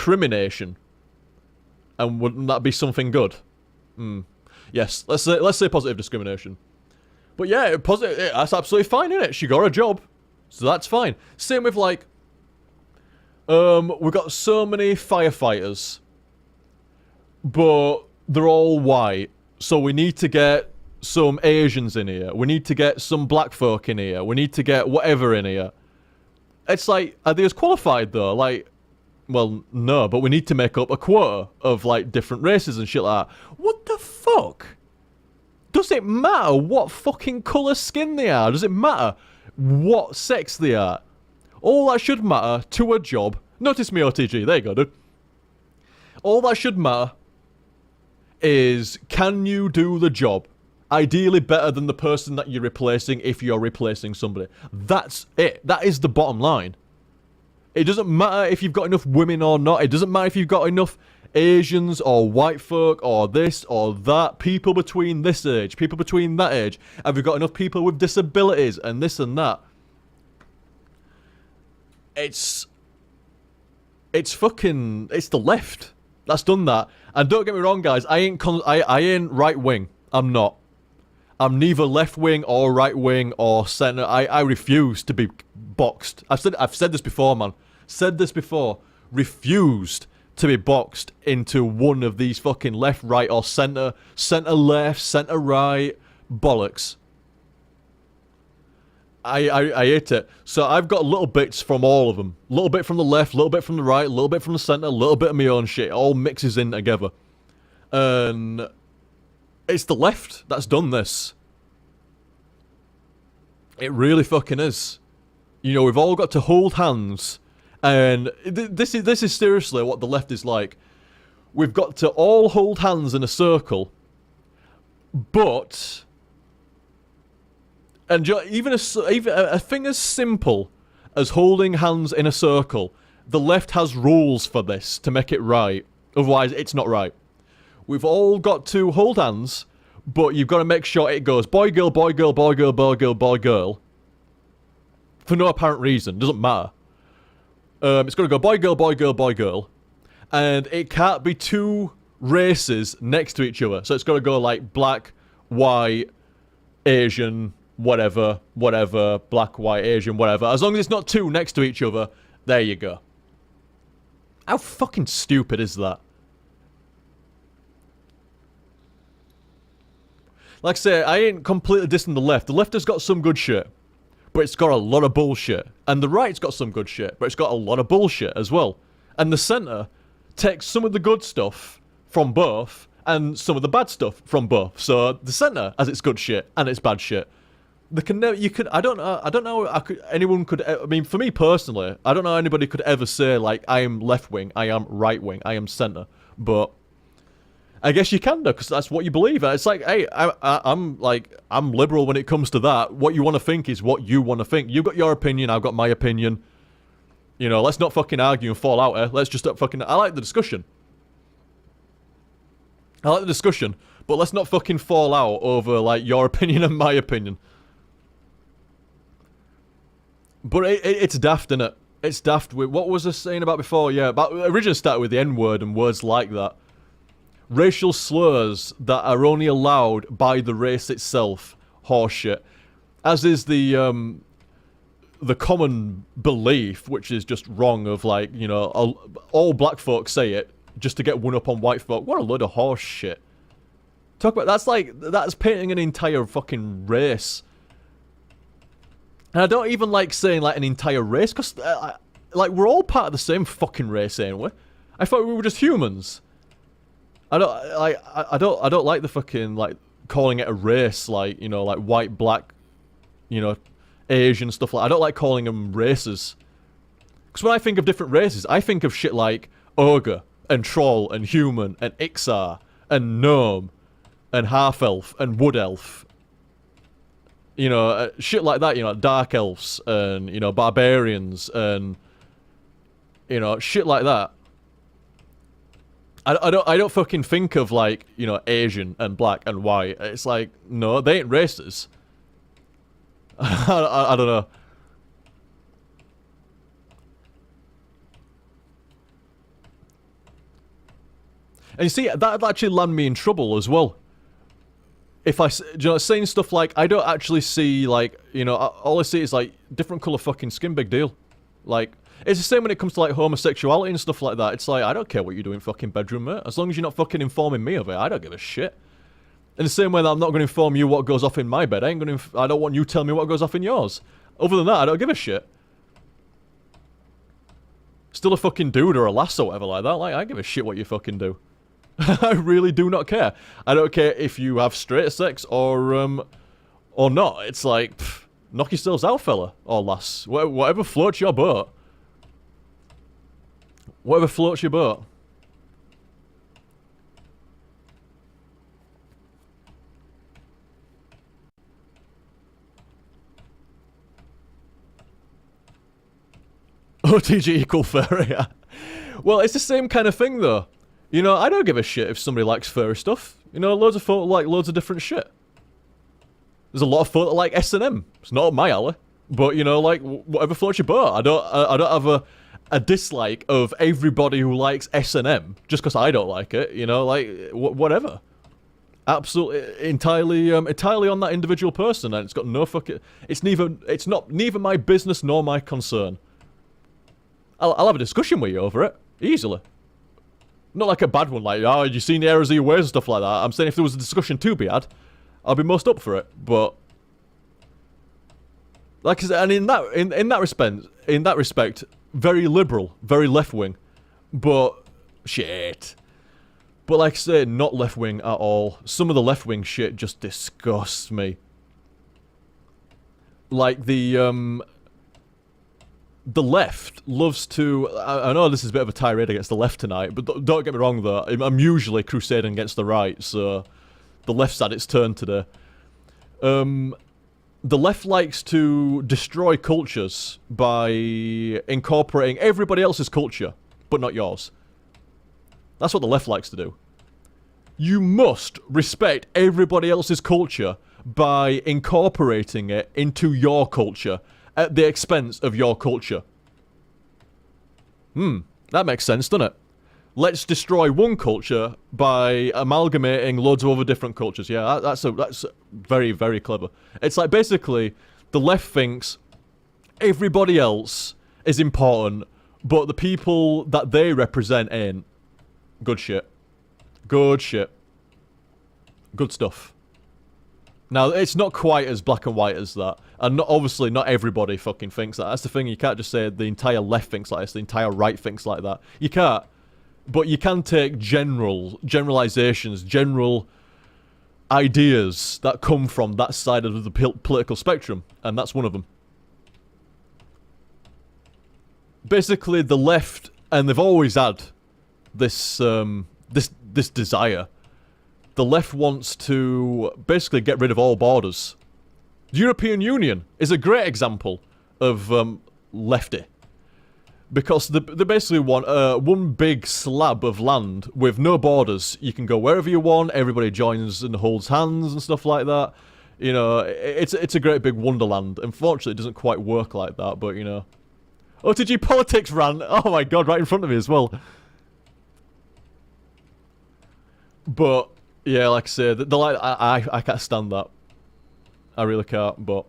discrimination. And wouldn't that be something good? Yes, let's say positive discrimination. But yeah, positive. That's absolutely fine, isn't it? She got a job, so that's fine. Same with like, we've got so many firefighters, but they're all white, so we need to get some Asians in here. We need to get some black folk in here. We need to get whatever in here. It's like, are they as qualified though? Like, well, no, but we need to make up a quota of, like, different races and shit like that. What the fuck? Does it matter what fucking colour skin they are? Does it matter what sex they are? All that should matter to a job... Notice me, OTG. There you go, dude. All that should matter is, can you do the job? Ideally better than the person that you're replacing if you're replacing somebody. That's it. That is the bottom line. It doesn't matter if you've got enough women or not. It doesn't matter if you've got enough Asians or white folk or this or that. People between this age, people between that age. Have you got enough people with disabilities and this and that? It's fucking... It's the left that's done that. And don't get me wrong, guys. I ain't right wing. I'm not. I'm neither left wing or right wing or centre. I refuse to be boxed. I've said this before, man. Said this before. Refused to be boxed into one of these fucking left, right, or centre left, centre right bollocks. I hate it. So I've got little bits from all of them. Little bit from the left, little bit from the right, little bit from the centre, little bit of my own shit. It all mixes in together. And it's the left that's done this. It really fucking is. You know, we've all got to hold hands. And this is seriously what the left is like. We've got to all hold hands in a circle. But... And even a thing as simple as holding hands in a circle, the left has rules for this to make it right. Otherwise, it's not right. We've all got to hold hands, but you've got to make sure it goes boy, girl, boy, girl, boy, girl, boy, girl, boy, girl. For no apparent reason. Doesn't matter. It's got to go boy, girl, boy, girl, boy, girl. And it can't be two races next to each other. So it's got to go like black, white, Asian, whatever, black, white, Asian, whatever. As long as it's not two next to each other, there you go. How fucking stupid is that? Like I say, I ain't completely dissing the left. The left has got some good shit, but it's got a lot of bullshit. And the right's got some good shit, but it's got a lot of bullshit as well. And the centre takes some of the good stuff from both, and some of the bad stuff from both. So the centre has its good shit and its bad shit. They can never, you could, I don't know, anyone could, I mean, for me personally, I don't know anybody could ever say, like, I am left wing, I am right wing, I am centre. But I guess you can do, because that's what you believe. It's like, hey, I'm liberal when it comes to that. What you want to think is what you want to think. You've got your opinion, I've got my opinion. You know, let's not fucking argue and fall out, Let's just fucking, I like the discussion. But let's not fucking fall out over, like, your opinion and my opinion. But it's daft, innit? It's daft. What was I saying about before? Yeah, originally started with the N-word and words like that. Racial slurs that are only allowed by the race itself. Horseshit. As is the common belief, which is just wrong, of like, you know, all black folk say it just to get one up on white folk. What a load of horse shit. Talk about, that's painting an entire fucking race. And I don't even like saying like an entire race, because like we're all part of the same fucking race, ain't we? I thought we were just humans. I don't like the fucking like calling it a race, like, you know, like white, black, you know, Asian stuff like. I don't like calling them races, because when I think of different races, I think of shit like ogre and troll and human and Ixar and gnome and half elf and wood elf. You know, shit like that, you know, dark elves and, you know, barbarians and, you know, shit like that. I don't fucking think of, like, you know, Asian and black and white. It's like, no, they ain't races. I don't know. And you see, that'd actually land me in trouble as well. If I, saying stuff like, I don't actually see, like, all I see is, like, different colour fucking skin, big deal. Like, it's the same when it comes to, like, homosexuality and stuff like that. It's like, I don't care what you do in fucking bedroom, mate. As long as you're not fucking informing me of it, I don't give a shit. In the same way that I'm not going to inform you what goes off in my bed, I don't want you telling me what goes off in yours. Other than that, I don't give a shit. Still a fucking dude or a lass or whatever like that. Like, I give a shit what you fucking do. I really do not care. I don't care if you have straight sex or not. It's like, knock yourselves out, fella or lass. Whatever floats your boat. Whatever floats your boat. OTG equal furry. Well, it's the same kind of thing though. I don't give a shit if somebody likes furry stuff. Loads of folk like loads of different shit. There's a lot of folk that like S&M. It's not up my alley. But, like, whatever floats your boat. I don't have a dislike of everybody who likes S&M just because I don't like it. Like, whatever. Absolutely, entirely on that individual person, and it's got no fucking... It's neither my business nor my concern. I'll have a discussion with you over it. Easily. Not like a bad one, like, oh, you seen the errors of your ways and stuff like that. I'm saying if there was a discussion to be had, I'll be most up for it. But like I said, and in that respect, very liberal, very left wing. But shit. But like I said, not left wing at all. Some of the left wing shit just disgusts me. Like the left loves to... I know this is a bit of a tirade against the left tonight, but don't get me wrong though, I'm usually crusading against the right, so the left's had its turn today. The left likes to destroy cultures by incorporating everybody else's culture, but not yours. That's what the left likes to do. You must respect everybody else's culture by incorporating it into your culture at the expense of your culture. That makes sense, doesn't it? Let's destroy one culture by amalgamating loads of other different cultures. Yeah, that's very, very clever. It's like basically the left thinks everybody else is important, but the people that they represent ain't. Good shit. Good shit. Good stuff. Now, it's not quite as black and white as that. And obviously, not everybody fucking thinks that. That's the thing, you can't just say the entire left thinks like this, the entire right thinks like that. You can't. But you can take generalizations, general ideas that come from that side of the political spectrum. And that's one of them. Basically, the left, and they've always had this, this desire. The left wants to basically get rid of all borders. The European Union is a great example of lefty. Because they basically want one big slab of land with no borders. You can go wherever you want, everybody joins and holds hands and stuff like that. It's a great big wonderland. Unfortunately, it doesn't quite work like that, but OTG politics rant! Oh my god, right in front of me as well. But... yeah, like I said, I can't stand that. I really can't, but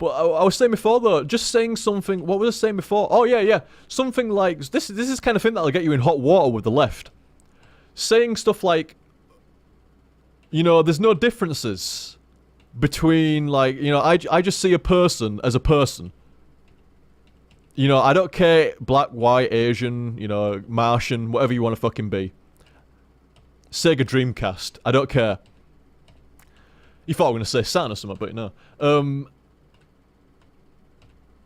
I was saying before though, just saying something, what was I saying before? Oh yeah, something like, this is kind of thing that'll get you in hot water with the left. Saying stuff like, there's no differences between, like, I just see a person as a person. I don't care, black, white, Asian, Martian, whatever you want to fucking be. Sega Dreamcast. I don't care. You thought I was going to say Saturn or something, but no.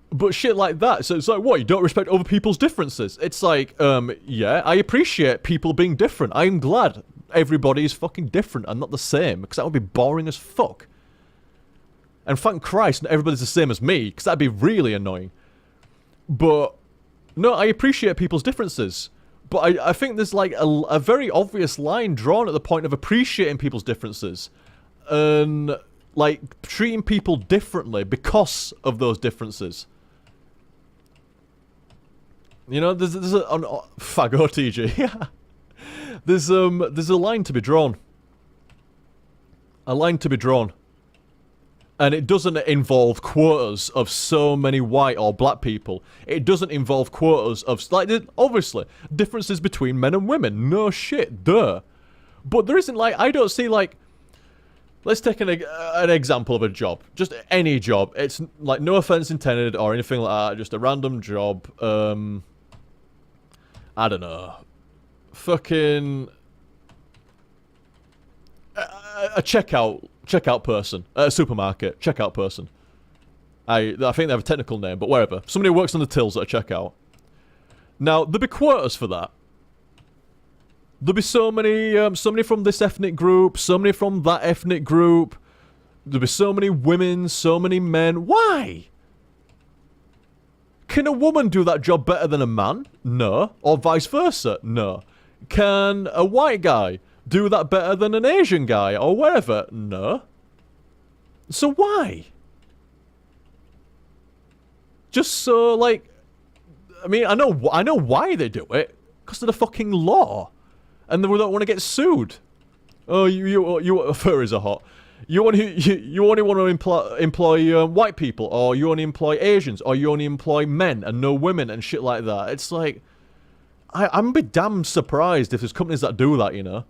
But shit like that. So it's like, what? You don't respect other people's differences? It's like, yeah, I appreciate people being different. I'm glad everybody is fucking different and not the same, because that would be boring as fuck. And thank Christ, not everybody's the same as me, because that'd be really annoying. But, no, I appreciate people's differences. But I think there's like a very obvious line drawn at the point of appreciating people's differences. And like treating people differently because of those differences. There's a... fuck, OTG. There's a line to be drawn. A line to be drawn. And it doesn't involve quotas of so many white or black people. It doesn't involve quotas of, like, obviously, differences between men and women. No shit, duh. But there isn't, like, I don't see, like, let's take an example of a job. Just any job. It's, like, no offense intended or anything like that. Just a random job. I don't know. Fucking... a checkout person at a supermarket, checkout person. I think they have a technical name, but wherever. Somebody who works on the tills at a checkout. Now, there'd be quotas for that. There'd be so many from this ethnic group, so many from that ethnic group. There'd be so many women, so many men. Why? Can a woman do that job better than a man? No. Or vice versa? No. Can a white guy do that better than an Asian guy or whatever? No. So why? Just so, like, I mean, I know why they do it. Because of the fucking law. And they don't want to get sued. Oh, you furries are hot. You only want to employ white people, or you only employ Asians, or you only employ men and no women and shit like that. It's like, I'm a bit damn surprised if there's companies that do that, you know.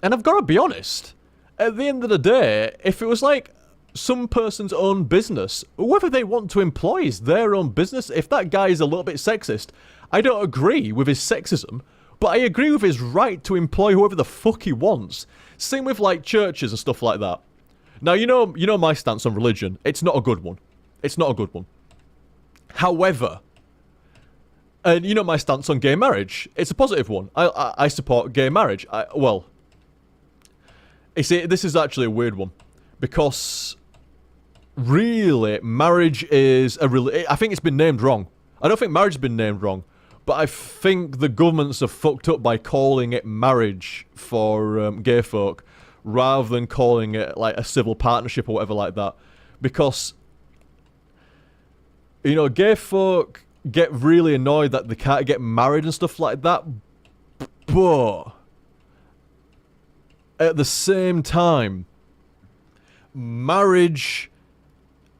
And I've got to be honest, at the end of the day, if it was like some person's own business, whoever they want to employ is their own business. If that guy is a little bit sexist, I don't agree with his sexism, but I agree with his right to employ whoever the fuck he wants. Same with like churches and stuff like that. Now, you know my stance on religion. It's not a good one. It's not a good one. However, and you know my stance on gay marriage. It's a positive one. I support gay marriage. Well, you see, this is actually a weird one. Because, really, marriage is I think it's been named wrong. I don't think marriage has been named wrong. But I think the governments are fucked up by calling it marriage for gay folk, rather than calling it like a civil partnership or whatever like that. Because, you know, gay folk get really annoyed that they can't get married and stuff like that. But at the same time, marriage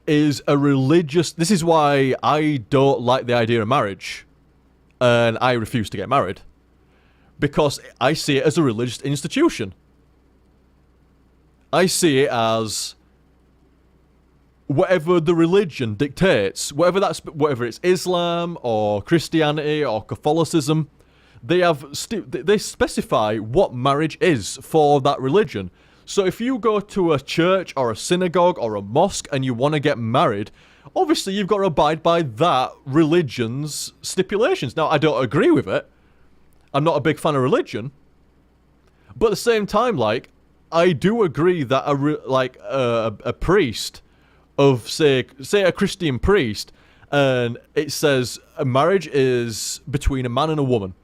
is a religious... This is why I don't like the idea of marriage. And I refuse to get married. Because I see it as a religious institution. I see it as whatever the religion dictates, whether it's Islam or Christianity or Catholicism, they specify what marriage is for that religion. So if you go to a church or a synagogue or a mosque and you want to get married, obviously you've got to abide by that religion's stipulations. Now, I don't agree with it. I'm not a big fan of religion. But at the same time, like, I do agree that a priest of, say a Christian priest, and it says a marriage is between a man and a woman.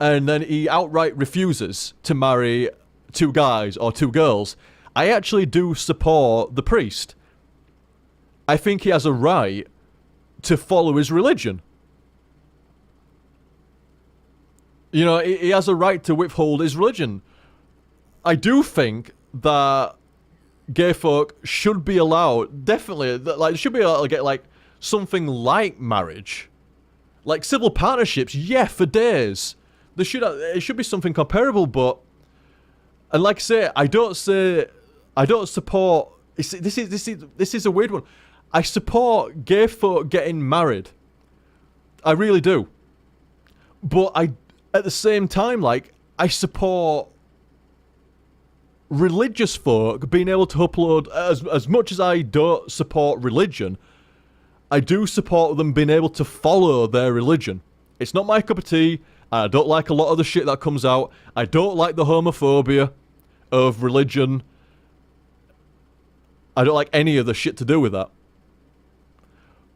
And then he outright refuses to marry two guys or two girls. I actually do support the priest. I think he has a right to follow his religion. You know, he has a right to withhold his religion. I do think that gay folk should be allowed, definitely, like, should be able to get, like, something like marriage. Like, civil partnerships, yeah, for days. It should be something comparable, but... And like I say, I don't support... This is a weird one. I support gay folk getting married. I really do. But at the same time, like, I support religious folk being able to upload, as much as I don't support religion, I do support them being able to follow their religion. It's not my cup of tea. I don't like a lot of the shit that comes out. I don't like the homophobia of religion. I don't like any of the shit to do with that.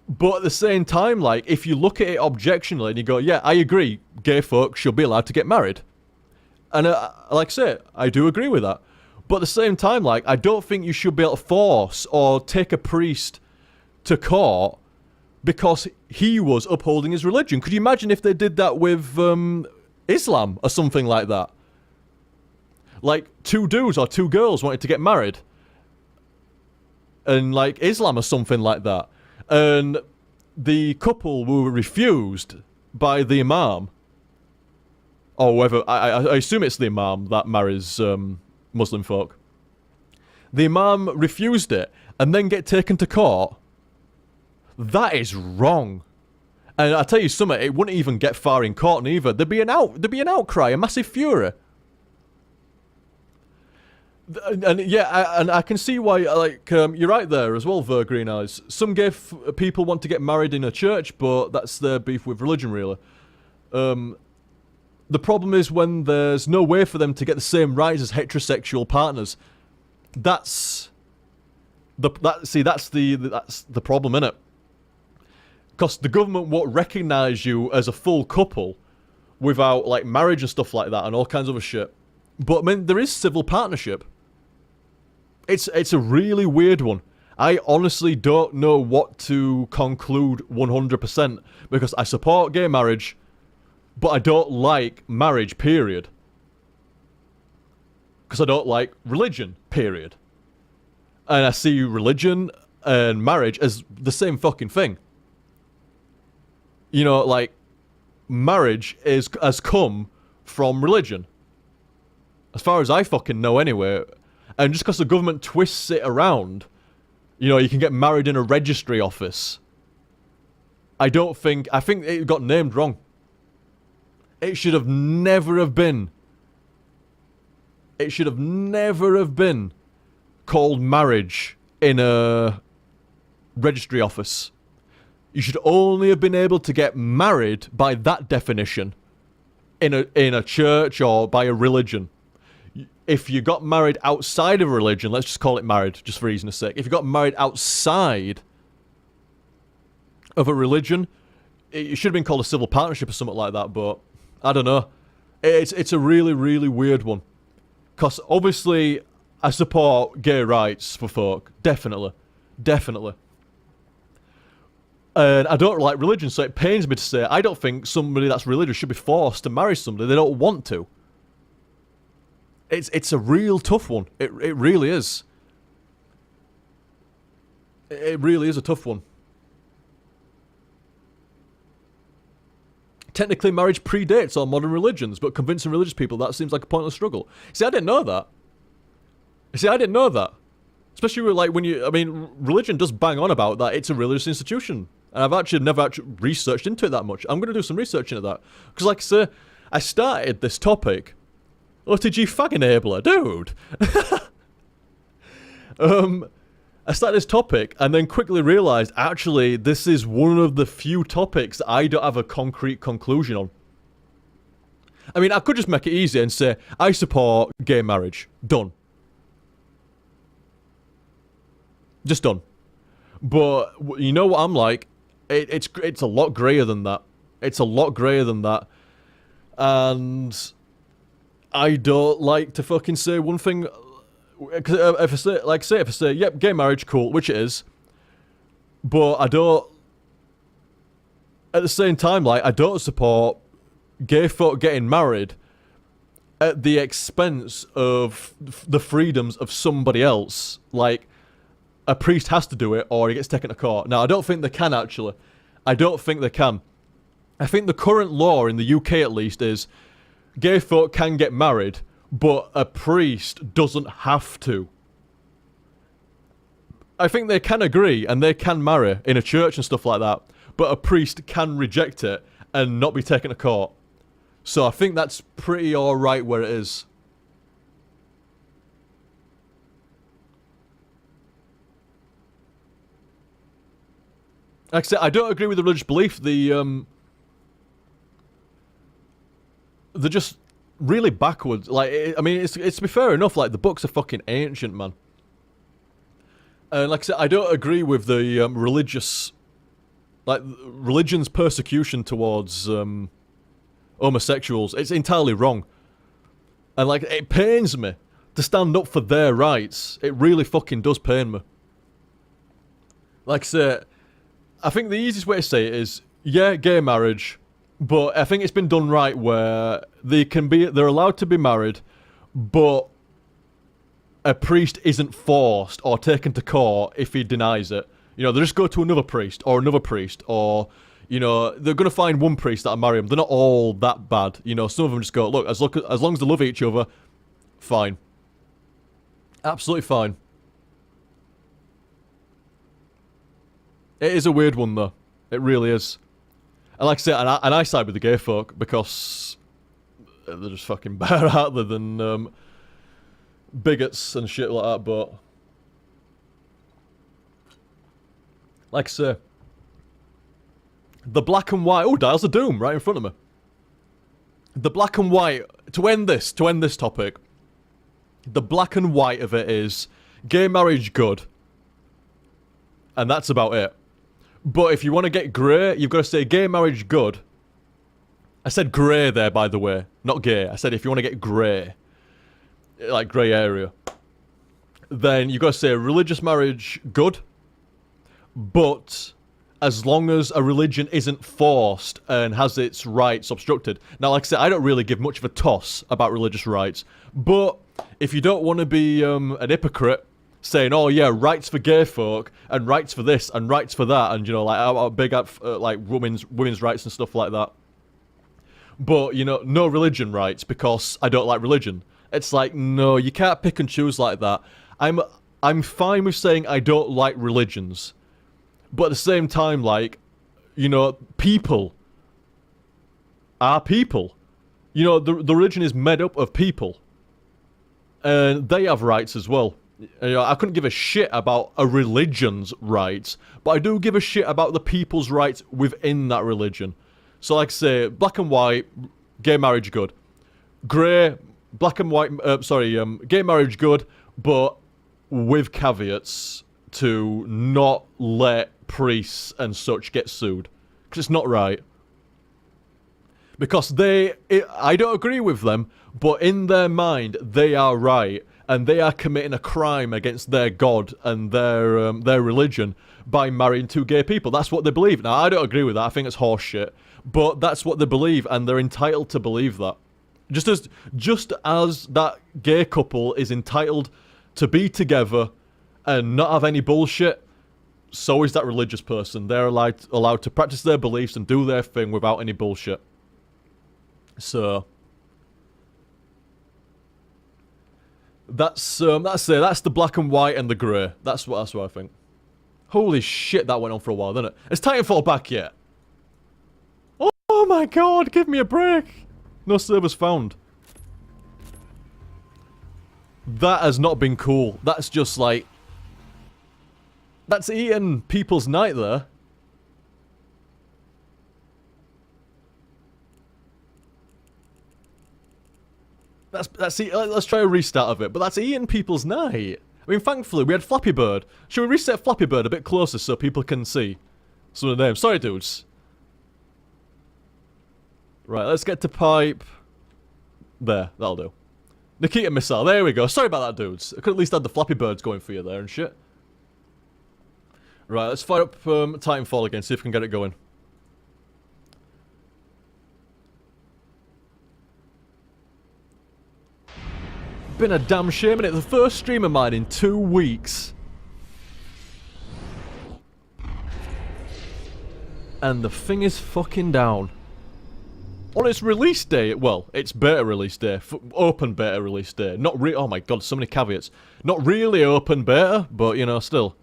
But at the same time, like, if you look at it objectionally and you go, yeah, I agree, gay folk should be allowed to get married. And like I say, I do agree with that. But at the same time, like, I don't think you should be able to force or take a priest to court because he was upholding his religion. Could you imagine if they did that with Islam or something like that. Like, 2 dudes or 2 girls wanted to get married. And, like, Islam or something like that. And the couple were refused by the imam. Or whoever, I assume it's the imam that marries Muslim folk. The imam refused it and then get taken to court. That is wrong. And I tell you something, it wouldn't even get far in court neither. There'd be an outcry, a massive fury. And yeah, I can see why, like, you're right there as well, Ver Green Eyes. Some gay people want to get married in a church, but that's their beef with religion, really. The problem is when there's no way for them to get the same rights as heterosexual partners. That's the problem, innit? Because the government won't recognise you as a full couple without, like, marriage and stuff like that and all kinds of other shit. But, I mean, there is civil partnership. It's a really weird one. I honestly don't know what to conclude 100% because I support gay marriage, but I don't like marriage, period. Because I don't like religion, period. And I see religion and marriage as the same fucking thing. You know, like, marriage has come from religion. As far as I fucking know anyway. And just because the government twists it around, you know, you can get married in a registry office. I think it got named wrong. It should have never have been. It should have never have been called marriage in a registry office. You should only have been able to get married by that definition in a church or by a religion. If you got married outside of a religion, let's just call it married, just for easiness sake. If you got married outside of a religion, it should have been called a civil partnership or something like that, but I don't know. It's a really, really weird one. Because obviously, I support gay rights for folk. Definitely. Definitely. And I don't like religion, so it pains me to say I don't think somebody that's religious should be forced to marry somebody they don't want to. It's a real tough one. It really is. It really is a tough one. Technically, marriage predates all modern religions, but convincing religious people that seems like a pointless struggle. See, I didn't know that. Especially like religion does bang on about that. It's a religious institution. And I've actually never researched into it that much. I'm going to do some research into that. Because like I say, I started this topic. OTG fag enabler, dude. I started this topic and then quickly realised, actually, this is one of the few topics that I don't have a concrete conclusion on. I mean, I could just make it easy and say, I support gay marriage. Done. Just done. But you know what I'm like? It's a lot greyer than that. It's a lot greyer than that. And I don't like to fucking say one thing. If I say, yep, gay marriage, cool, which it is. But I don't. At the same time, like, I don't support gay folk getting married at the expense of the freedoms of somebody else. Like, a priest has to do it or he gets taken to court. Now, I don't think they can, actually. I don't think they can. I think the current law in the UK, at least, is gay folk can get married, but a priest doesn't have to. I think they can agree and they can marry in a church and stuff like that, but a priest can reject it and not be taken to court. So I think that's pretty alright where it is. Like I said, I don't agree with the religious belief. They're just really backwards. Like, I mean, it's to be fair enough, like, the books are fucking ancient, man. And like I said, I don't agree with the religion's persecution towards homosexuals. It's entirely wrong. And like, it pains me to stand up for their rights. It really fucking does pain me. Like I say, I think the easiest way to say it is, yeah, gay marriage, But I think it's been done right where they're allowed to be married, but a priest isn't forced or taken to court if he denies it. You know, they just go to another priest, or, you know, they're going to find one priest that'll marry them. They're not all that bad. You know, some of them just go, look, as long as they love each other, fine. Absolutely fine. It is a weird one, though. It really is. And like I say, and I side with the gay folk because they're just fucking better out there than bigots and shit like that, but like I say, the black and white, oh, Dials of Doom right in front of me. The black and white, to end this topic, the black and white of it is gay marriage good, and that's about it. But if you want to get grey, you've got to say gay marriage good. I said grey there, by the way, not gay. I said if you want to get grey, like grey area, then you've got to say religious marriage good, but as long as a religion isn't forced and has its rights obstructed. Now, like I said, I don't really give much of a toss about religious rights, but if you don't want to be an hypocrite, saying, oh yeah, rights for gay folk, and rights for this, and rights for that, and, you know, like, I'm big at, like, women's rights and stuff like that. But, you know, no religion rights, because I don't like religion. It's like, no, you can't pick and choose like that. I'm fine with saying I don't like religions. But at the same time, like, you know, people are people. You know, the religion is made up of people. And they have rights as well. You know, I couldn't give a shit about a religion's rights, but I do give a shit about the people's rights within that religion. So, like I say, black and white, gay marriage good. Grey, black and white, gay marriage good, but with caveats to not let priests and such get sued. Because it's not right. Because I don't agree with them, but in their mind, they are right. And they are committing a crime against their god and their religion by marrying two gay people. That's what they believe. Now, I don't agree with that. I think it's horseshit. But that's what they believe, and they're entitled to believe that. Just as that gay couple is entitled to be together and not have any bullshit, so is that religious person. They're allowed to practice their beliefs and do their thing without any bullshit. So that's the black and white and the grey. That's what I think. Holy shit, that went on for a while, didn't it? Is Titanfall back yet? Oh my god, give me a break. No servers found. That has not been cool. That's just like, that's eating people's night there. Let's try a restart of it, but that's eating people's night. I mean, thankfully, we had Flappy Bird. Should we reset Flappy Bird a bit closer so people can see some of the names? Sorry, dudes. Right, let's get to pipe. There, that'll do. Nikita Missile, there we go. Sorry about that, dudes. I could at least have the Flappy Birds going for you there and shit. Right, let's fire up Titanfall again, see if we can get it going. Been a damn shame, innit? The first stream of mine in 2 weeks. And the thing is fucking down. On its release day, well, it's beta release day, open beta release day. Not oh my god, so many caveats. Not really open beta, but, you know, still.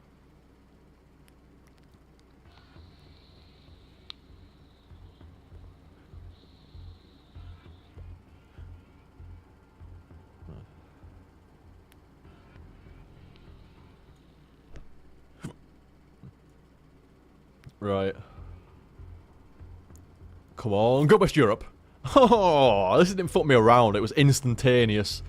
Right. Come on, go West Europe. Oh, this didn't fuck me around. It was instantaneous.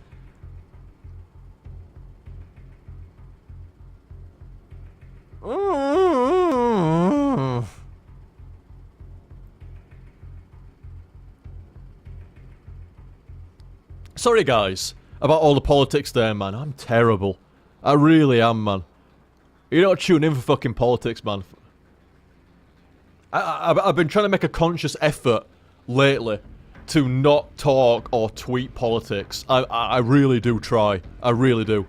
Sorry, guys, about all the politics there, man. I'm terrible. I really am, man. You don't tune in for fucking politics, man. I've been trying to make a conscious effort lately to not talk or tweet politics. I really do try. I really do.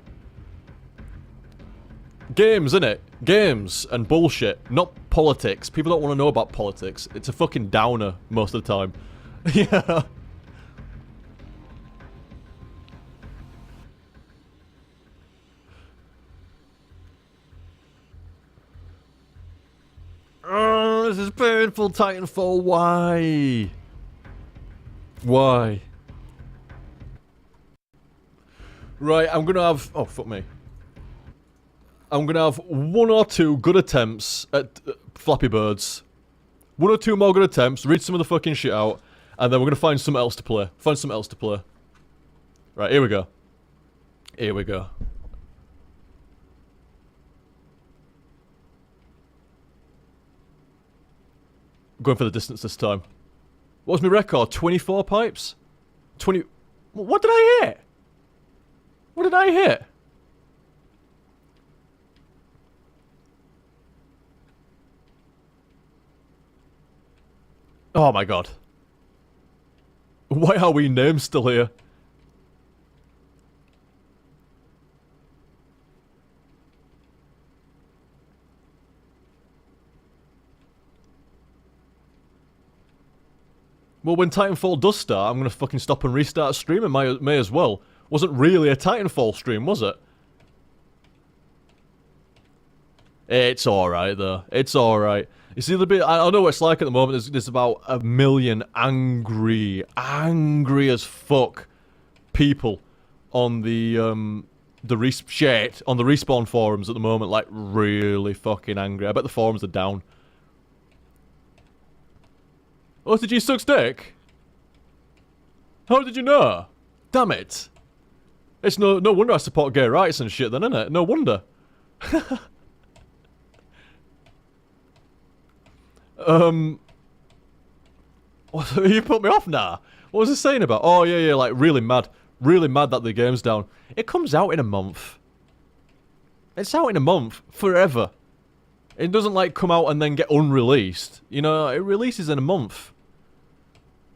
Games, innit? Games and bullshit, not politics. People don't want to know about politics. It's a fucking downer most of the time. Yeah. Oh, this is painful, Titanfall. Why? Why? Right, I'm gonna have... Oh, fuck me. I'm gonna have 1 or 2 good attempts at Flappy Birds. 1 or 2 more good attempts, read some of the fucking shit out, and then we're gonna find something else to play. Find something else to play. Right, here we go. Here we go. Going for the distance this time. What was my record? 24 pipes? 20... What did I hit? What did I hit? Oh my god. Why are we names still here? Well, when Titanfall does start, I'm gonna fucking stop and restart streaming. May as well. Wasn't really a Titanfall stream, was it? It's alright, though. It's alright. You see the bit... I know what it's like at the moment. There's about 1 million angry as fuck people on the respawn forums at the moment. Like, really fucking angry. I bet the forums are down. Oh, did you suck dick? How did you know? Damn it. It's no wonder I support gay rights and shit then, innit? No wonder. You put me off now. What was it saying about? Oh, yeah, like, really mad. Really mad that the game's down. It comes out in a month. It's out in a month. Forever. It doesn't, like, come out and then get unreleased. You know, it releases in a month.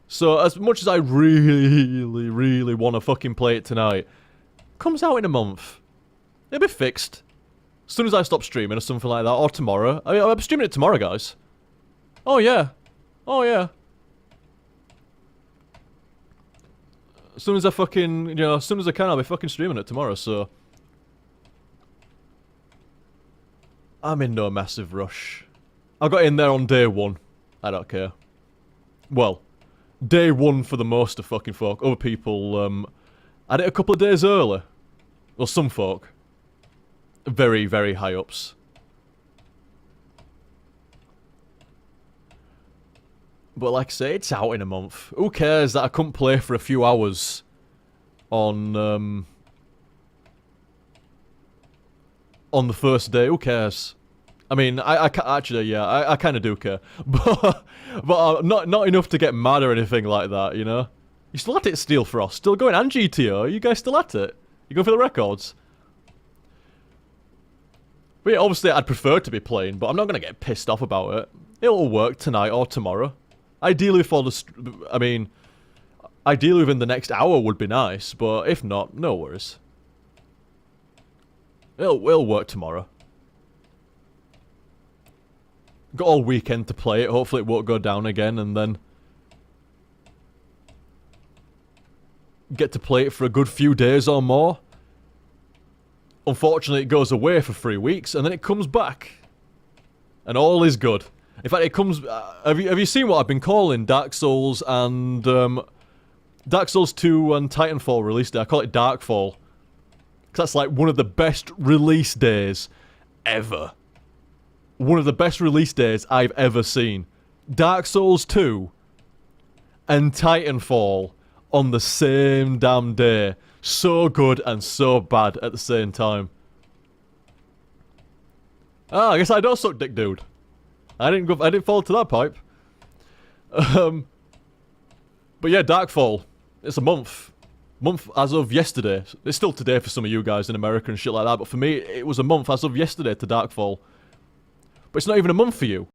So, as much as I really want to fucking play it tonight, it comes out in a month. It'll be fixed. As soon as I stop streaming or something like that, or tomorrow. I'm streaming it tomorrow, guys. Oh, yeah. Oh, yeah. As soon as I fucking, you know, as soon as I can, I'll be fucking streaming it tomorrow, so... I'm in no massive rush. I got in there on day 1. I don't care. Well, day 1 for the most of fucking folk. Other people, had it a couple of days early. Well, some folk. Very, very high ups. But like I say, it's out in a month. Who cares that I couldn't play for a few hours on the first day? Who cares? I mean, I actually, yeah, I kind of do care. But not enough to get mad or anything like that, you know? You still at it, Steel Frost? Still going? And GTO? You guys still at it? You going for the records? But yeah, obviously I'd prefer to be playing, but I'm not going to get pissed off about it. It'll work tonight or tomorrow. Ideally for the... I mean... Ideally within the next hour would be nice, but if not, no worries. It'll work tomorrow. Got all weekend to play it, hopefully it won't go down again, and then... get to play it for a good few days or more. Unfortunately, it goes away for 3 weeks, and then it comes back. And all is good. In fact, it comes... have you seen what I've been calling Dark Souls and... Dark Souls 2 and Titanfall release day? I call it Darkfall. Because that's like one of the best release days ever. One of the best release days I've ever seen. Dark Souls 2 and Titanfall on the same damn day. So good and so bad at the same time. Ah, I guess I don't suck dick, dude. I didn't fall to that pipe. But yeah, Darkfall. It's a month. Month as of yesterday. It's still today for some of you guys in America and shit like that, but for me, it was a month as of yesterday to Darkfall. But it's not even a month for you.